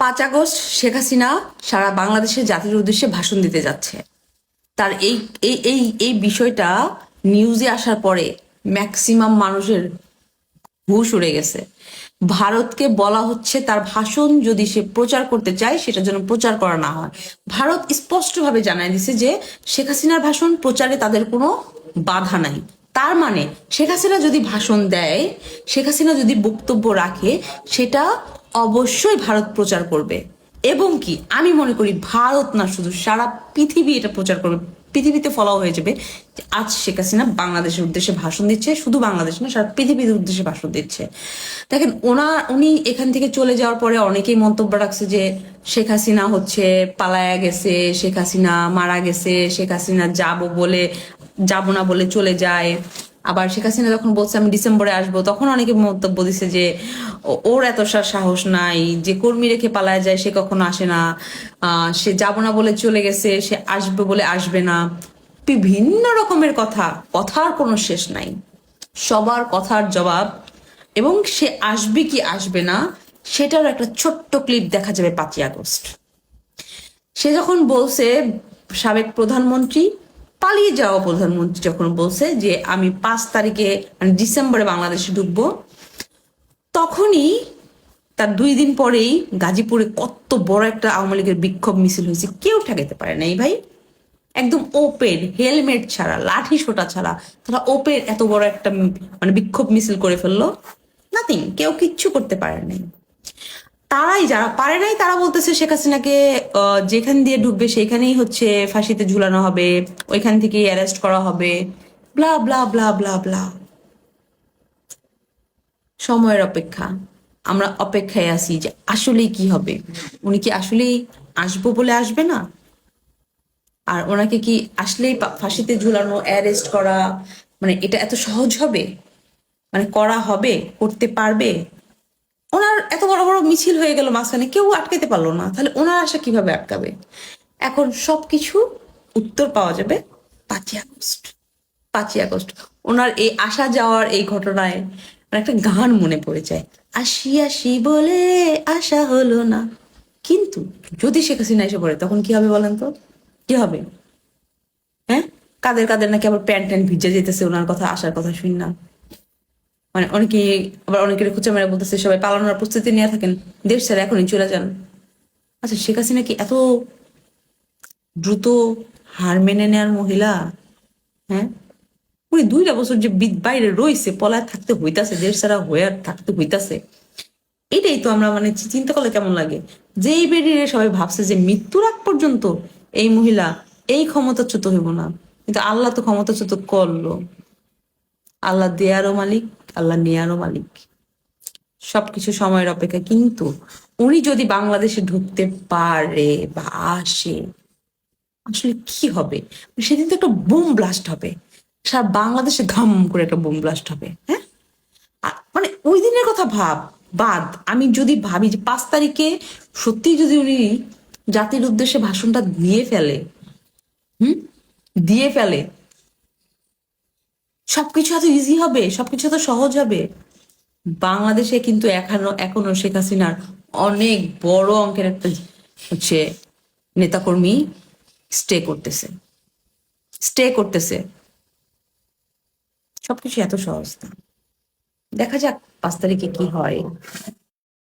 5 August Sheikh Hasina সারা বাংলাদেশের জাতির উদ্দেশ্যে ভাষণ দিতে যাচ্ছে। তার এই এই এই এই বিষয়টা নিউজে আসার পরে ম্যাক্সিমাম মানুষের হুঁশ উড়ে গেছে। ভারতকে বলা হচ্ছে তার ভাষণ যদি সে প্রচার করতে চায় সেটা যেন প্রচার করা না হয়। ভারত স্পষ্টভাবে জানায় দিছে যে শেখ হাসিনার ভাষণ প্রচারে তাদের কোনো বাধা নাই। তার মানে শেখ হাসিনা যদি ভাষণ দেয়, শেখ হাসিনা যদি বক্তব্য রাখে, সেটা অবশ্যই ভারত প্রচার করবে। এবং কি আমি মনে করি ভারত না, শুধু সারা পৃথিবী এটা প্রচার করবে। পৃথিবীতে ফলো হয়ে যাবে যে আজ শেখ হাসিনা বাংলাদেশের উদ্দেশ্যে ভাষণ দিচ্ছে, শুধু বাংলাদেশ না সারা পৃথিবীর উদ্দেশ্যে ভাষণ দিচ্ছে। দেখেন, উনি এখান থেকে চলে যাওয়ার পরে অনেকেই মন্তব্য রাখছে যে শেখ হাসিনা হচ্ছে পালায়া গেছে, শেখ হাসিনা মারা গেছে, শেখ হাসিনা যাব না বলে চলে যায়। আবার শেখ হাসিনা যখন বলছে আমি ডিসেম্বরে আসবো, তখন অনেকে মন্তব্য দিছে যে ওর এত সাহস নাই, যে কর্মী রেখে পালায় যায় সে কখনো আসে না, সে যাব না বলে চলে গেছে, সে আসবে বলে আসবে না। বিভিন্ন রকমের কথার কোনো শেষ নাই। সবার কথার জবাব, এবং সে আসবে কি আসবে না সেটার একটা ছোট্ট ক্লিপ দেখা যাবে 5 আগস্ট। সে যখন বলছে, সাবেক প্রধানমন্ত্রী, পালিয়ে যাওয়া প্রধানমন্ত্রী যখন বলছে যে আমি 5 তারিখে মানে ডিসেম্বরে বাংলাদেশে ঢুকবো, তখনই তার 2 দিন পরেই গাজীপুরে কত বড় একটা আওয়ামী লীগের বিক্ষোভ মিছিল হয়েছে, কেউ ঠেকাতে পারে নাই ভাই। একদম ওপেন, হেলমেট ছাড়া, লাঠি সোটা ছাড়া তারা ওপেন এত বড় একটা মানে বিক্ষোভ মিছিল করে ফেললো। নাথিং, কেউ কিচ্ছু করতে পারে নাই। তারাই, যারা পারে নাই তারা বলতেছে শেখ হাসিনাকে যেখান দিয়ে ঢুকবে সেখানেই হচ্ছে ফাঁসিতে ঝুলানো হবে, ওইখান থেকেই অ্যারেস্ট করা হবে, ব্লা ব্লা ব্লা ব্লা ব্লা। সময়ের অপেক্ষা, আমরা অপেক্ষায় আছি যে আসলেই কি হবে। উনি কি আসলেই আসবো বলে আসবে না? আর ওনাকে কি আসলেই ফাঁসিতে ঝুলানো, অ্যারেস্ট করা, মানে এটা এত সহজ হবে? মানে করা হবে, করতে পারবে? ওনার এত বড় বড় মিছিল হয়ে গেল মাঝখানে, কেউ আটকাতে পারলো না, তাহলে ওনার আশা কিভাবে আটকাবে? এখন সবকিছু উত্তর পাওয়া যাবে 5 আগস্ট। 5 আগস্ট ওনার এই আসা যাওয়ার এই ঘটনায় আমার একটা গান মনে পড়ে যায়, আসি আসি বলে আশা হলো না। কিন্তু যদি শেখ হাসিনা এসে পড়ে তখন কি হবে বলেন তো? কি হবে? হ্যাঁ, কাদের কাদের নাকি আবার প্যান্ট ট্যান্ট ভিজে যেতেছে ওনার কথা, আসার কথা শুনি না। মানে অনেকে, আবার অনেকের খুঁচা মেরে বলতেছে সবাই পালানোর প্রস্তুতি নিয়ে থাকেন, দেশ ছেড়ে এখনই চলে যান। আচ্ছা, শেখ হাসিনা কি এত দ্রুত হার মেনে নেয়ার মহিলা? হ্যাঁ, উনি 2টা বছর যে বাইরে রইছে, পলায় থাকতে হইতাছে, দেশ ছাড়া হয়ে থাকতে হইতাছে। এটাই তো আমরা মানে চিন্তা করলে কেমন লাগে। যেই বেরিয়ে সবাই ভাবছে যে মৃত্যুর আগ পর্যন্ত এই মহিলা এই ক্ষমতাচ্যুত হইব না, কিন্তু আল্লাহ তো ক্ষমতাচ্যুত করলো। আল্লাহ দেয়ারও মালিক, আল্লাহ নেয়ারও মালিক। সবকিছু সময়ের অপেক্ষা। কিন্তু উনি যদি বাংলাদেশে ঢুকতে পারে বা আসে, আসলে কি হবে? সেদিন তো একটা বুম ব্লাস্ট হবে, সারা বাংলাদেশে ঘাম করে একটা বুম ব্লাস্ট হবে। হ্যাঁ, মানে ওই দিনের কথা বাদ, আমি যদি ভাবি যে 5 তারিখে সত্যি যদি উনি জাতির উদ্দেশ্যে ভাষণটা হুম দিয়ে ফেলে, সবকিছু এত ইজি হবে, সবকিছু এত সহজ হবে। বাংলাদেশে কিন্তু এখনো শেখ হাসিনার অনেক বড় অঙ্কের একটা হচ্ছে নেতাকর্মী স্টে করতেছে। সবকিছু এত সহজ না। দেখা যাক 5 তারিখে কি হয়।